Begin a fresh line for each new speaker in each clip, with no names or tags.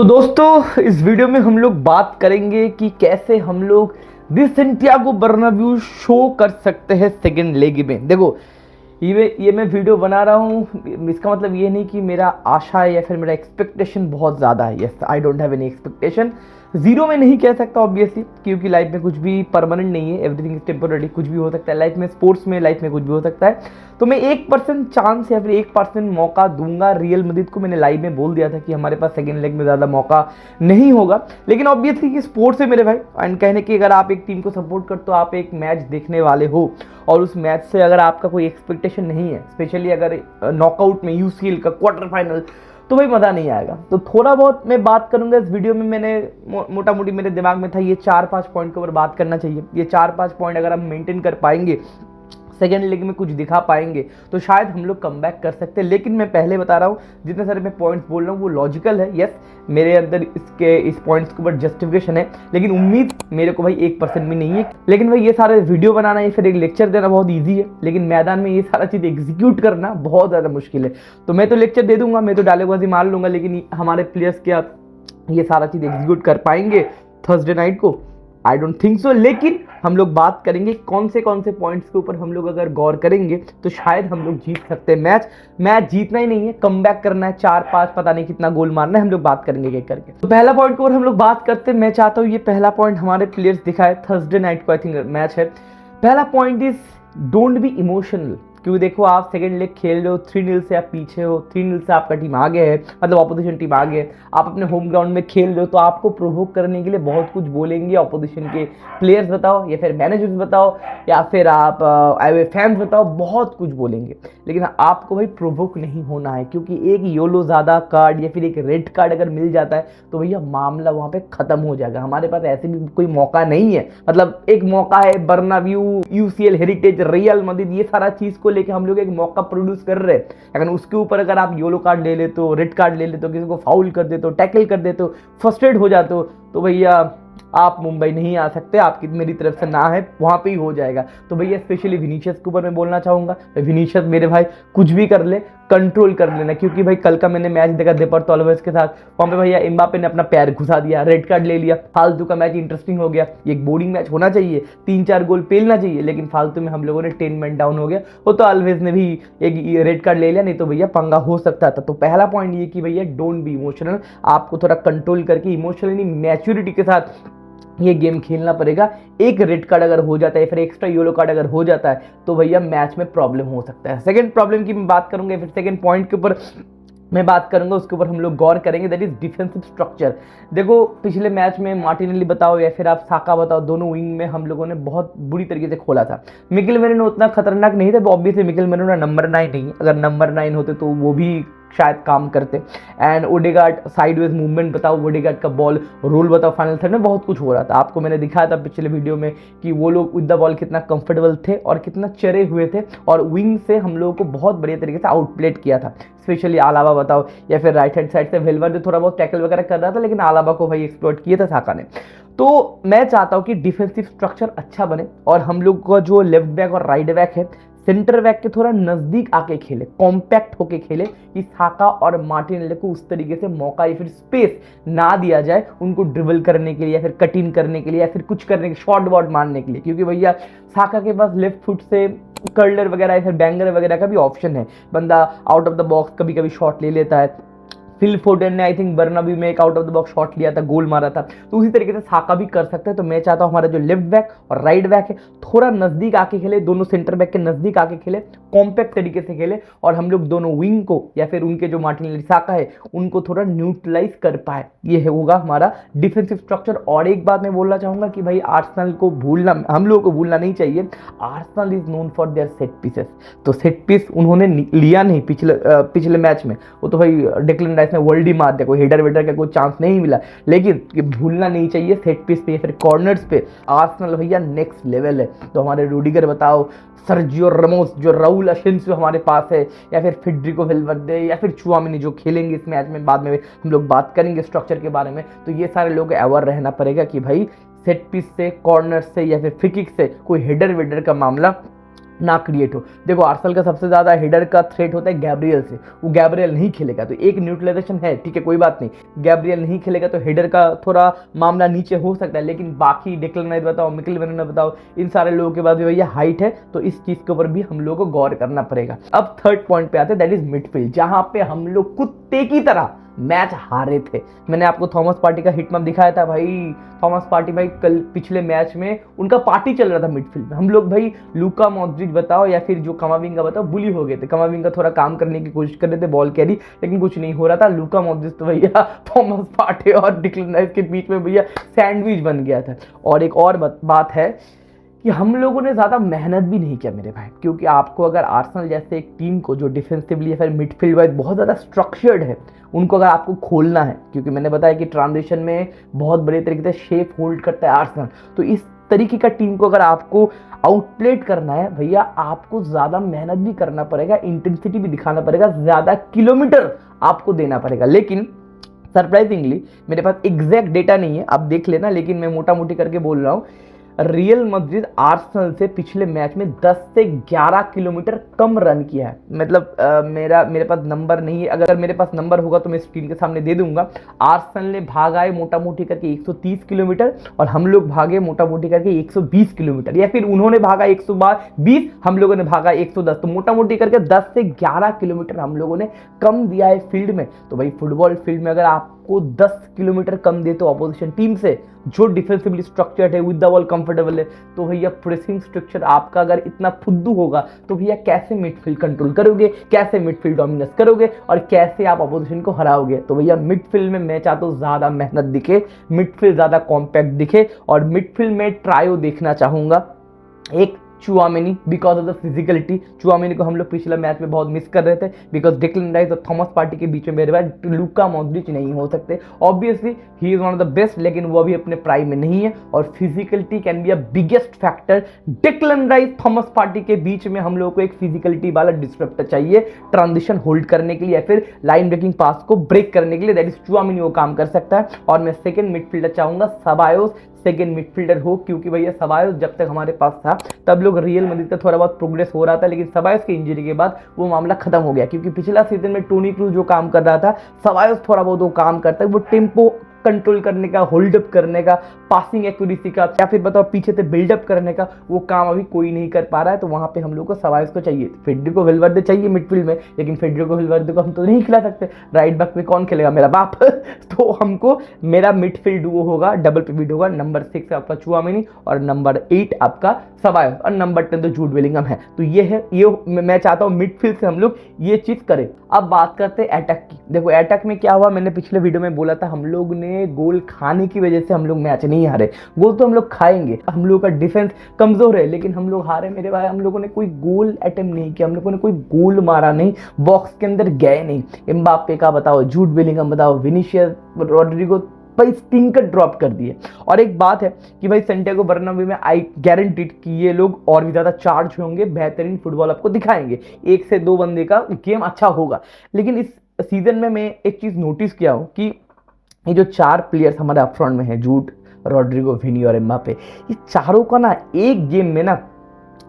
तो दोस्तों इस वीडियो में हम लोग बात करेंगे कि कैसे हम लोग दी सैंटियागो बर्नाब्यू शो कर सकते हैं सेकेंड लेग में। देखो ये मैं वीडियो बना रहा हूँ, इसका मतलब ये नहीं कि मेरा आशा है या फिर मेरा एक्सपेक्टेशन बहुत ज़्यादा है। Yes, I don't have any expectation. Zero में नहीं कह सकता ऑब्वियसली, क्योंकि लाइफ में कुछ भी परमानेंट नहीं है, एवरीथिंग इज टेम्पोररी। कुछ भी हो सकता है लाइफ में, स्पोर्ट्स में, लाइफ में कुछ भी हो सकता है। तो मैं 1% चांस या फिर 1% मौका दूंगा रियल मैड्रिड को। मैंने लाइव में बोल दिया था कि हमारे पास सेकेंड लेग में ज़्यादा मौका नहीं होगा, लेकिन ऑब्वियसली कि स्पोर्ट्स है मेरे भाई। एंड कहने की अगर आप एक टीम को सपोर्ट करते हो, आप एक मैच देखने वाले हो और उस मैच से अगर आपका कोई एक्सपेक्टेशन नहीं है, स्पेशली अगर नॉकआउट में यूसीएल का क्वार्टर फाइनल, तो भाई मज़ा नहीं आएगा। तो थोड़ा बहुत मैं बात करूंगा इस वीडियो में। मैंने मोटा मोटी मेरे दिमाग में था ये 4-5 पॉइंट के ऊपर बात करना चाहिए। ये 4-5 पॉइंट अगर हम मेंटेन कर पाएंगे, सेकेंड लेग में कुछ दिखा पाएंगे, तो शायद हम लोग कम बैक कर सकते हैं। लेकिन मैं पहले बता रहा हूँ, जितने सारे मैं पॉइंट्स बोल रहा हूँ वो लॉजिकल है। यस, मेरे अंदर इस पॉइंट्स के ऊपर जस्टिफिकेशन है, लेकिन उम्मीद मेरे को भाई 1% भी नहीं है। लेकिन भाई ये सारे वीडियो बनाना या फिर एक लेक्चर देना बहुत ईजी है, लेकिन मैदान में ये सारा चीज़ एग्जीक्यूट करना बहुत ज़्यादा मुश्किल है। तो मैं तो लेक्चर दे दूंगा, मैं तो डालेबाजी मार लूंगा, लेकिन हमारे प्लेयर्स क्या ये सारा चीज़ एग्जीक्यूट कर पाएंगे थर्सडे नाइट को? I don't think so. लेकिन हम लोग बात करेंगे कौन से पॉइंट्स के ऊपर हम लोग अगर गौर करेंगे तो शायद हम लोग जीत सकते हैं मैच जीतना ही नहीं है, कम बैक करना है, 4-5 पता नहीं कितना गोल मारना है, हम लोग बात करेंगे एक करके। तो पहला पॉइंट के ऊपर हम लोग बात करते हैं। मैं चाहता हूँ ये पहला पॉइंट हमारे प्लेयर्स दिखाए। थर्सडे नाइट को आई थिंक मैच है। पहला point is don't be emotional. क्योंकि देखो आप सेकंड लेग खेल रहे हो, 3-0 से आप पीछे हो, 3-0 से आपका टीम आगे है, मतलब ऑपोजिशन टीम आगे है, आप अपने होम ग्राउंड में खेल रहे हो, तो आपको प्रोवोक करने के लिए बहुत कुछ बोलेंगे ऑपोजिशन के प्लेयर्स, बताओ या फिर मैनेजर्स बताओ या फिर आप फैंस बताओ, बहुत कुछ बोलेंगे। लेकिन आपको भाई प्रोवोक नहीं होना है, क्योंकि एक योलो ज़्यादा कार्ड या फिर एक रेड कार्ड अगर मिल जाता है तो भैया मामला वहाँ पे ख़त्म हो जाएगा। हमारे पास ऐसे भी कोई मौका नहीं है, मतलब एक मौका है Bernabeu, UCL, heritage, real Madrid, ये सारा चीज़ को लेके हम लोग एक मौका प्रोड्यूस कर रहे हैं। अगर उसके ऊपर अगर आप येलो कार्ड ले लेते हो, रेड कार्ड ले लेते हो, किसी को फाउल कर देते हो, टैकल कर देते हो, फर्स्ट्रेट हो जाते हो, तो भैया आप मुंबई नहीं आ सकते। आपकी मेरी तरफ से ना है, वहां पे ही हो जाएगा। तो भैया स्पेशली विनीशियस के ऊपर मैं बोलना चाहूंगा, विनीशियस मेरे भाई कुछ भी कर ले, कंट्रोल कर लेना। क्योंकि भाई कल का मैंने मैच देखा देपर्तो अल्वेज के साथ, वहां पे भैया एम्बापे ने अपना पैर घुसा दिया, रेड कार्ड ले लिया, फालतू का मैच इंटरेस्टिंग हो गया। ये एक बोर्डिंग मैच होना चाहिए, 3-4 गोल पेलना चाहिए, लेकिन फालतू में हम लोगों ने 10 मैन डाउन हो गया। वो तो अल्वेज ने भी एक रेड कार्ड ले लिया, नहीं तो भैया पंगा हो सकता था। तो पहला पॉइंट ये कि भैया डोंट बी इमोशनल, आपको थोड़ा कंट्रोल करके इमोशनली मैच्योरिटी के साथ ये गेम खेलना पड़ेगा। एक रेड कार्ड अगर हो जाता है, फिर एक्स्ट्रा येलो कार्ड अगर हो जाता है, तो भैया मैच में प्रॉब्लम हो सकता है। सेकंड प्रॉब्लम की मैं बात करूंगा, फिर सेकंड पॉइंट के ऊपर मैं बात करूंगा, उसके ऊपर हम लोग गौर करेंगे, दैट इज डिफेंसिव स्ट्रक्चर। देखो पिछले मैच में मार्टिनेली बताओ या फिर आप साका बताओ, दोनों विंग में हम लोगों ने बहुत बुरी तरीके से खोला था। मिकेल मेरिनो उतना खतरनाक नहीं था, ऑब्वियसली मिकेल मेरिनो नंबर 9 नहीं है, अगर नंबर 9 होते तो वो भी शायद काम करते। एंड ओडेगार्ड साइडवेज मूवमेंट बताओ, ओडेगार्ड का बॉल रोल बताओ, फाइनल थर्ड में बहुत कुछ हो रहा था। आपको मैंने दिखाया था पिछले वीडियो में कि वो लोग विद द बॉल कितना कंफर्टेबल थे और कितना चरे हुए थे, और विंग से हम लोगों को बहुत बढ़िया तरीके से आउटप्लेट किया था। स्पेशली आलाबा बताओ या फिर राइट हैंड साइड से वेलवर्डे थोड़ा बहुत टैकल वगैरह कर रहा था, लेकिन आलाबा को भाई एक्सप्लॉइट किया था साका ने। तो मैं चाहता हूं कि डिफेंसिव स्ट्रक्चर अच्छा बने, और हम लोग का जो लेफ्ट बैक और राइट बैक है, सेंटर बैक के थोड़ा नजदीक आके खेले, कॉम्पैक्ट होके खेले, कि साका और मार्टिनेली को उस तरीके से मौका या फिर स्पेस ना दिया जाए उनको ड्रिबल करने के लिए या फिर कट इन करने के लिए या फिर कुछ करने के, शॉर्ट बॉट मारने के लिए। क्योंकि भैया साका के पास लेफ्ट फुट से कर्लर वगैरह या फिर बैंगर वगैरह का भी ऑप्शन है, बंदा आउट ऑफ द बॉक्स कभी कभी शॉट ले लेता है। फिल फोर्डन ने आई थिंक बर्नाब्यू में एक out of the box shot लिया था, गोल मारा था, तो उसी तरीके से साका भी कर सकते हैं। तो मैं चाहता हूं हमारा जो लेफ्ट बैक और राइट बैक है थोड़ा नजदीक आके खेले, दोनों सेंटर बैक के नजदीक आके खेले, कॉम्पैक्ट तरीके से खेले, और हम लोग दोनों विंग को या फिर उनके जो मार्टिनेली साका है उनको थोड़ा न्यूट्रलाइज कर पाए। ये होगा हमारा डिफेंसिव स्ट्रक्चर। और एक बात मैं बोलना चाहूंगा कि भाई आर्सेनल को भूलना, हम लोगों को भूलना नहीं चाहिए, Arsenal is known for their set pieces. तो सेट पीस उन्होंने लिया नहीं पिछले मैच में, वो तो भाई डिक्लेन राइस ने वर्ल्ड ही मार दिया, कोई हेडर वेडर का कोई चांस नहीं मिला। लेकिन ये भूलना नहीं चाहिए, सेट पीस पे या फिर कॉर्नर्स पे आर्सेनल भैया नेक्स्ट लेवल है। तो हमारे रूडिगर बताओ, सर्जियो रामोस, जो राउल असेंसियो हमारे पास है, या फिर फेडरिको वेलवर्डे या फिर चुआमेनी जो खेलेंगे इस मैच में, बाद में हम लोग बात करेंगे स्ट्रक्चर के बारे में। तो ये सारे लोग अवेयर रहना पड़ेगा कि भाई सेट पीस से, कॉर्नर से या फिर फ्री किक से कोई हेडर वेडर का मामला ना क्रिएट हो। देखो आर्सेनल का सबसे ज़्यादा हेडर का थ्रेट होता है गैब्रियल से, वो गैब्रियल नहीं खेलेगा तो एक न्यूट्रलाइजेशन है, ठीक है कोई बात नहीं, गैब्रियल नहीं खेलेगा तो हेडर का थोड़ा मामला नीचे हो सकता है, लेकिन बाकी डिक्लन राइस बताओ, मिकेल मेरिनो बताओ, इन सारे लोगों के बाद भी भैया हाइट है, तो इस चीज़ के ऊपर भी हम लोगों को गौर करना पड़ेगा। अब थर्ड पॉइंट पे आते हैं, दैट इज मिडफील्ड, जहां पे हम लोग कुत्ते की तरह मैच हारे थे। मैंने आपको थॉमस पार्टी का हिटमैप दिखाया था भाई, थॉमस पार्टी भाई कल पिछले मैच में उनका पार्टी चल रहा था मिडफील्ड में, हम लोग भाई लूका मॉड्रिच बताओ या फिर जो कमाविंगा बताओ बुली हो गए थे। कमाविंगा थोड़ा काम करने की कोशिश कर रहे थे बॉल कैरी, लेकिन कुछ नहीं हो रहा था। लूका मॉड्रिच तो भैया थॉमस पार्टी और डिक्लन राइस के बीच में भैया सैंडविच बन गया था। और एक और बात है कि हम लोगों ने ज़्यादा मेहनत भी नहीं किया मेरे भाई, क्योंकि आपको अगर आर्सेनल जैसे एक टीम को जो डिफेंसिवली या फिर मिडफील्ड वाइज बहुत ज़्यादा स्ट्रक्चर्ड है, उनको अगर आपको खोलना है, क्योंकि मैंने बताया कि ट्रांजिशन में बहुत बड़े तरीके से शेप होल्ड करता है आर्सेनल, तो इस तरीके का टीम को अगर आपको आउटप्लेट करना है भैया, आपको ज़्यादा मेहनत भी करना पड़ेगा, इंटेंसिटी भी दिखाना पड़ेगा, ज़्यादा किलोमीटर आपको देना पड़ेगा। लेकिन सरप्राइजिंगली मेरे पास एग्जैक्ट डेटा नहीं है, आप देख लेना, लेकिन मैं मोटा मोटी करके बोल रहा हूँ, रियल मैड्रिड आर्सेनल से पिछले मैच में 10 से 11 किलोमीटर कम रन किया है। मतलब मेरे पास नंबर नहीं है, अगर मेरे पास नंबर होगा तो मैं स्क्रीन के सामने दे दूंगा। आर्सेनल ने भागा है मोटा मोटी करके 130 किलोमीटर और हम लोग भागे मोटा मोटी करके 120 किलोमीटर, या फिर उन्होंने भागा 120, हम लोगों ने भागा 110, तो मोटा मोटी करके 10 से 11 किलोमीटर हम लोगों ने कम दिया है फील्ड में। तो भाई फुटबॉल फील्ड में अगर आपको 10 किलोमीटर कम दे तो अपोजिशन टीम से, जो डिफेंसिवली स्ट्रक्चर्ड है, विद द बॉल कंफर्टेबल है, तो भैया प्रेसिंग स्ट्रक्चर आपका अगर इतना फुद्दू होगा तो भैया कैसे मिडफील्ड कंट्रोल करोगे, कैसे मिडफील्ड डोमिनेंस करोगे और कैसे आप अपोजिशन को हराओगे। तो भैया मिडफील्ड में मैं चाहता हूँ ज़्यादा मेहनत दिखे, मिडफील्ड ज़्यादा कॉम्पैक्ट दिखे, और मिडफील्ड में ट्रायो देखना चाहूँगा एक Tchouameni, because of the physicality. Tchouameni को हम लोग पिछला मैच में बहुत मिस कर रहे थे, बिकॉज डिक्लन राइस और थॉमस पार्टी के बीच में मेरे भाई लूका मॉड्रिच नहीं हो सकते। Obviously he is one of the best, लेकिन वो अभी अपने प्राइम में नहीं है, और physicality can be a biggest factor. Declan Rice Thomas Partey के बीच में हम लोग को एक फिजिकलिटी वाला डिस्ट्रप्टर चाहिए ट्रांजिशन होल्ड करने के लिए या फिर लाइन ब्रेकिंग पास को ब्रेक करने के लिए, दैट इज चुआमेनी वो काम कर सकता है। और मैं सेकंड मिडफील्डर चाहूंगा सबायोस सेकेंड मिडफील्डर हो, क्योंकि भैया सबायोस जब तक हमारे पास था तब लोग रियल मैड्रिड का थोड़ा बहुत प्रोग्रेस हो रहा था, लेकिन सबायोस की इंजरी के बाद वो मामला खत्म हो गया, क्योंकि पिछला सीजन में टोनी क्रूज जो काम कर रहा था, सबायोस थोड़ा बहुत वो काम करता है, वो टेम्पो कंट्रोल करने का, होल्डअप करने का, पासिंग एक्यूरेसी का, या फिर बताओ पीछे से बिल्डअप करने का, वो काम अभी कोई नहीं कर पा रहा है। तो वहां पे हम लोग को सबायोस को चाहिए, फेडरिको वेलवर्दे चाहिए मिडफील्ड में, लेकिन फेडरिको वेलवर्दे को हम तो नहीं खिला सकते, राइट बैक पे कौन खेलेगा, मेरा बाप तो हमको मेरा मिडफील्ड वो होगा, डबल पिवट होगा, नंबर 6 आपका चुआमेनी और नंबर 8 आपका सबायोस और नंबर 10 तो जूड बेलिंगम है। तो ये है, ये मैं चाहता हूँ मिडफील्ड से हम लोग ये चीज करें। अब बात करते हैं अटैक की। देखो अटैक में क्या हुआ, मैंने पिछले वीडियो में बोला था, हम लोग ने गोल खाने की वजह से हम लोग मैच नहीं हारे, गोल तो हम लोग खाएंगे, हम लोग का डिफेंस कमजोर है, लेकिन हम लोग हारे मेरे भाई। हम लोगों ने कोई गोल अटेम्प्ट नहीं किया, हम लोगों ने कोई गोल मारा नहीं, बॉक्स के अंदर गए नहीं। एम्बाप्पे का बताओ, जूड बेलिंगम बताओ, विनीशियस, रोड्रिगो भाई स्टिंकर ड्रॉप कर दिए। और एक बात है कि भाई सैंटियागो बर्नाब्यू में आई गारंटीड कि ये लोग और भी ज्यादा चार्ज होंगे, बेहतरीन फुटबॉल आपको दिखाएंगे, 1 से 2 बंदे का गेम अच्छा होगा। लेकिन इस सीजन में मैं एक चीज नोटिस किया हूं कि ये जो 4 प्लेयर्स हमारे अपफ्रंट में हैं, जूड, रोड्रिगो, विनी और एम्बाप्पे, ये चारों का ना एक गेम में ना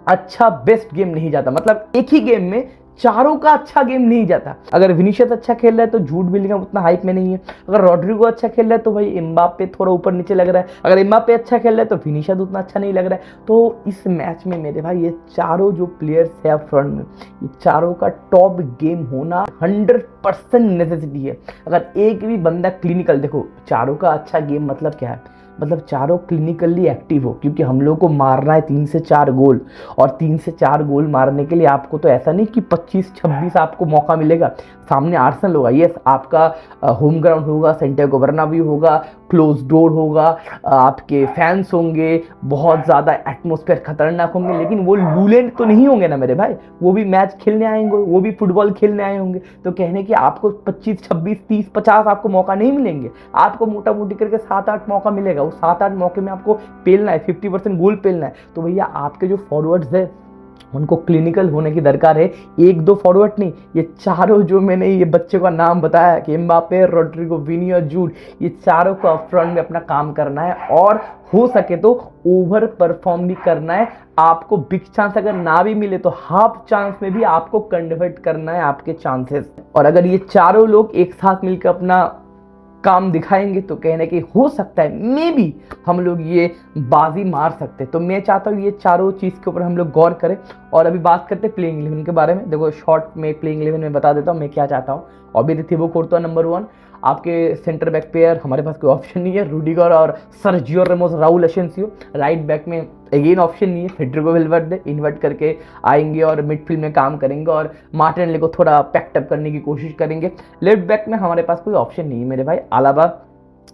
अच्छा बेस्ट गेम नहीं जाता। मतलब एक ही गेम में चारों का अच्छा गेम नहीं जाता। अगर विनीशियस अच्छा खेल रहा है तो जूड बेलिंगम उतना हाइप में नहीं है, अगर रोड्रिगो अच्छा खेल रहा है तो भाई एम्बाप्पे थोड़ा ऊपर नीचे लग रहा है, अगर एम्बाप्पे अच्छा खेल रहा है तो विनीशियस उतना अच्छा नहीं लग रहा है। तो इस मैच में मेरे भाई ये चारों जो प्लेयर्स है फ्रंट में, ये चारों का टॉप गेम होना 100% नेसेसिटी है। अगर एक भी बंदा क्लिनिकल, देखो चारों का अच्छा गेम मतलब क्या है, मतलब चारों क्लिनिकली एक्टिव हो, क्योंकि हम लोग को मारना है 3 से 4 गोल, और 3 से 4 गोल मारने के लिए आपको तो ऐसा नहीं कि 25-26 आपको मौका मिलेगा। सामने आर्सेनल होगा, यस आपका होम ग्राउंड होगा, सैंटियागो बर्नाब्यू होगा, क्लोज डोर होगा, आपके फैंस होंगे, बहुत ज़्यादा एटमोस्फेयर खतरनाक होंगे, लेकिन वो लूलेंड तो नहीं होंगे ना मेरे भाई, वो भी मैच खेलने आएंगे, वो भी फुटबॉल खेलने आए होंगे। तो कहने कि आपको 25, 26, 30, 50 आपको मौका नहीं मिलेंगे, आपको मोटा मोटी करके 7-8 मौका मिलेगा। उस 7-8 मौके में आपको पेलना है, 50% गोल पेलना है। तो भैया आपके जो फॉरवर्ड्स है उनको क्लिनिकल होने की दरकार है। एक दो फॉरवर्ड नहीं, ये चारों जो मैंने ये बच्चे का नाम बताया कि एम्बापे, रोड्रिगो, विनी और जूड, ये चारों को अपफ्रंट में अपना काम करना है और हो सके तो ओवर परफॉर्म भी करना है। आपको बिग चांस अगर ना भी मिले तो हाफ चांस में भी आपको कन्वर्ट करना है आपके चांसेस। और अगर ये चारों लोग एक साथ मिलकर अपना काम दिखाएंगे तो कहने की हो सकता है मे बी हम लोग ये बाजी मार सकते। तो मैं चाहता हूँ ये चारों चीज़ के ऊपर हम लोग गौर करें। और अभी बात करते हैं प्लेइंग 11 के बारे में। देखो शॉर्ट में प्लेइंग 11 में बता देता हूँ मैं क्या चाहता हूँ। ऑब्वियसली थिबो कोर्तोआ नंबर 1, आपके सेंटर बैक पेयर हमारे पास कोई ऑप्शन नहीं है, रूडिगर और Sergio Ramos, Raul Asensio. Right back में अगेन ऑप्शन नहीं है, फेडरिको वेलवर्डे इन्वर्ट करके आएंगे और मिडफील्ड में काम करेंगे और मार्टिनेली को थोड़ा पैक्टअप करने की कोशिश करेंगे। लेफ्ट बैक में हमारे पास कोई ऑप्शन नहीं है मेरे भाई। अलावा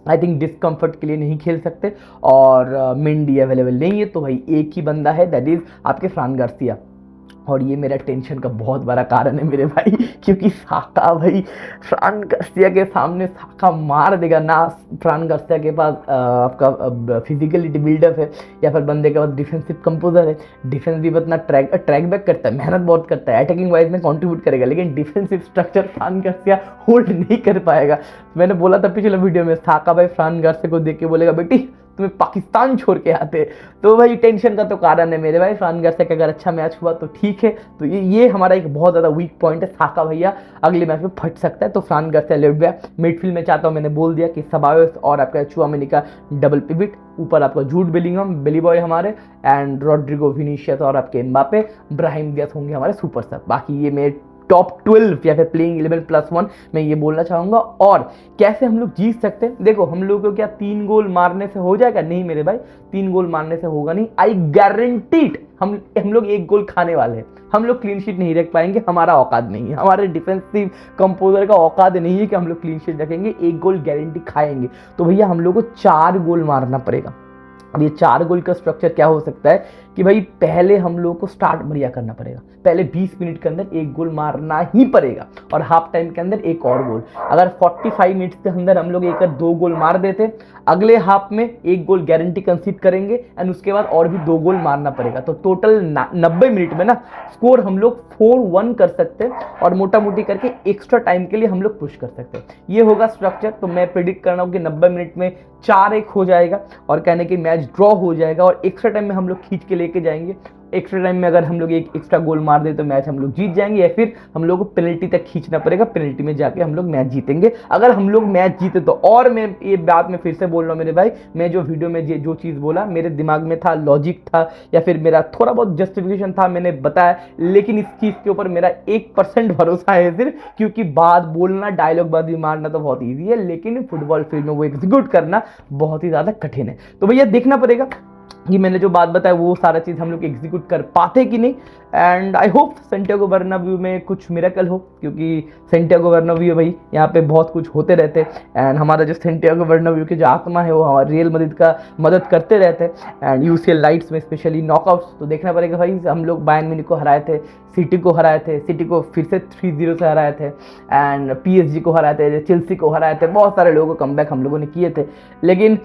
आई थिंक डिस्कम्फर्ट के लिए नहीं खेल सकते और मेंडी अवेलेबल नहीं है, तो भाई एक ही बंदा है, दैट इज आपके फ्रान गार्सिया। और ये मेरा टेंशन का बहुत बड़ा कारण है मेरे भाई, क्योंकि साका भाई फ्रान गार्सिया के सामने साका मार देगा ना। फ्रान गार्सिया के पास आपका फिजिकलिटी बिल्डअप है या फिर बंदे के पास डिफेंसिव कंपोजर है, डिफेंस भी उतना ट्रैक बैक करता है, मेहनत बहुत करता है, अटैकिंग वाइज में कंट्रीब्यूट करेगा, लेकिन डिफेंसिव स्ट्रक्चर फ्रान गार्सिया होल्ड नहीं कर पाएगा। मैंने बोला था पिछले वीडियो में, साका भाई फ्रान गार्सिया को देख के बोलेगा बेटी तुम्हें पाकिस्तान छोड़ के आते। तो भाई टेंशन का तो कारण है मेरे भाई। फ्रान गार्सिया का अगर अच्छा मैच हुआ तो ठीक है, तो ये हमारा एक बहुत ज़्यादा वीक पॉइंट है। साका भैया अगले मैच में फट सकता है, तो फ्रान गार्सिया लेफ्ट बैक। मिडफील्ड में चाहता हूँ, मैंने बोल दिया कि सबायोस और आपका चुआमेनी का डबल पिविट, ऊपर आपका जूड बेलिंगम, बेली बॉय हमारे, एंड रोड्रिगो, विनीशियस और आपके एम्बापे, ब्राहिम दियास होंगे हमारे सुपर सब। बाकी ये मेरे टॉप 12 या फिर प्लेइंग 11+1 मैं ये बोलना चाहूँगा। और कैसे हम लोग जीत सकते हैं, देखो हम लोग को क्या 3 गोल मारने से हो जाएगा? नहीं मेरे भाई, 3 गोल मारने से होगा नहीं। आई गारंटीड हम लोग 1 गोल खाने वाले हैं। हम लोग क्लीन शीट नहीं रख पाएंगे, हमारा औकात नहीं है, हमारे डिफेंसिव कंपोजर का औकात नहीं है कि हम लोग क्लीन शीट रखेंगे। 1 गोल गारंटी खाएंगे। तो भैया हम लोग को 4 गोल मारना पड़ेगा। अब ये 4 गोल का स्ट्रक्चर क्या हो सकता है कि भाई पहले हम लोग को स्टार्ट बढ़िया करना पड़ेगा, पहले 20 मिनट के अंदर 1 गोल मारना ही पड़ेगा और हाफ टाइम के अंदर 1 और गोल। अगर 45 मिनट्स के अंदर हम लोग 1-2 गोल मार देते, अगले हाफ में 1 गोल गारंटी कंसीड करेंगे एंड उसके बाद और भी 2 गोल मारना पड़ेगा। तो टोटल 90 मिनट में ना स्कोर हम लोग 4-1 कर सकते हैं और मोटा मोटी करके एक्स्ट्रा टाइम के लिए हम लोग पुश कर सकते हैं। ये होगा स्ट्रक्चर। तो मैं प्रिडिक्ट कर रहा हूँ कि 90 मिनट में 4-1 हो जाएगा और कहने की मैच ड्रॉ हो जाएगा और एक्स्ट्रा टाइम में हम लोग खींच के लेके जाएंगे। एक्स्ट्रा टाइम में अगर हम लोग एक एक्स्ट्रा गोल मार दे तो मैच हम लोग जीत जाएंगे, या फिर हम लोग को पेनल्टी तक खींचना पड़ेगा, पेनल्टी में जाके हम लोग मैच जीतेंगे। अगर हम लोग मैच जीते तो, और मैं ये बात मैं फिर से बोल रहा हूँ मेरे भाई, मैं जो वीडियो में जो चीज़ बोला मेरे दिमाग में था, लॉजिक था या फिर मेरा थोड़ा बहुत जस्टिफिकेशन था, मैंने बताया, लेकिन इस चीज़ के ऊपर मेरा 1% भरोसा है सिर्फ, क्योंकि बात बोलना, डायलॉग बाजी मारना तो बहुत ईजी है, लेकिन फुटबॉल फील्ड में वो एग्जीक्यूट करना बहुत ही ज़्यादा कठिन है। तो भैया देखना पड़ेगा कि मैंने जो बात बताया वो सारा चीज़ हम लोग एग्जीक्यूट कर पाते कि नहीं। And I hope Santiago Bernabeu में कुछ मिरेकल हो, क्योंकि सेंटियागो बर्नाब्यू भाई यहाँ पे बहुत कुछ होते रहते हैं एंड हमारा जो सेंटियागो बर्नाब्यू की जो आत्मा है वो हमारे रियल मैड्रिड का मदद करते रहते हैं एंड यूसीएल लाइट्स में स्पेशली नॉकआउट्स। तो देखना पड़ेगा भाई, हम लोग बायर्न म्यूनिख को हराए थे, सिटी को हराए थे, सिटी को फिर से 3-0 से हराए थे एंड PSG को हराए थे, चेल्सी को हराए थे, बहुत सारे लोगों को कमबैक हम लोगों ने किए थे। लेकिन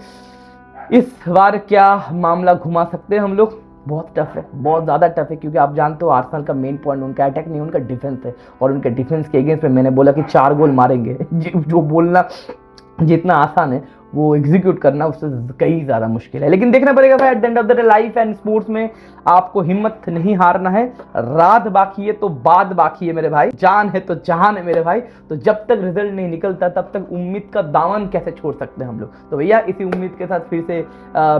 इस बार क्या मामला घुमा सकते हैं हम लोग? बहुत टफ है, बहुत ज़्यादा टफ है, क्योंकि आप जानते हो आर्सेनल का मेन पॉइंट उनका अटैक नहीं, उनका डिफेंस है और उनके डिफेंस के अगेंस्ट में मैंने बोला कि 4 गोल मारेंगे। जो बोलना जितना आसान है वो एग्जीक्यूट करना उससे कई ज़्यादा मुश्किल है। लेकिन देखना पड़ेगा भाई, at the end of the day life and sports में आपको हिम्मत नहीं हारना है। रात बाकी है तो बात बाकी है मेरे भाई, जान है तो जहान है मेरे भाई। तो जब तक रिजल्ट नहीं निकलता तब तक उम्मीद का दामन कैसे छोड़ सकते हैं हम लोग। तो भैया इसी उम्मीद के साथ फिर से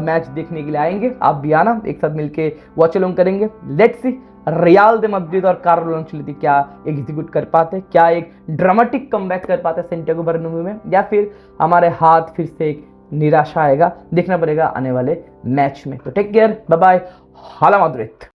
मैच देखने के लिए आएंगे, आप भी आना, एक साथ मिलके वॉच अलोंग करेंगे। Let's see real they Madrid और कार्लो अंचेलोत्ती क्या एग्जीक्यूट कर पाते, क्या एक ड्रामेटिक कमबैक कर पाते सेंटियागो बर्नाब्यू में, या फिर हमारे हाथ फिर से एक निराशा आएगा। देखना पड़ेगा आने वाले मैच में। तो टेक केयर, बाय बाय, हाला मैड्रिड।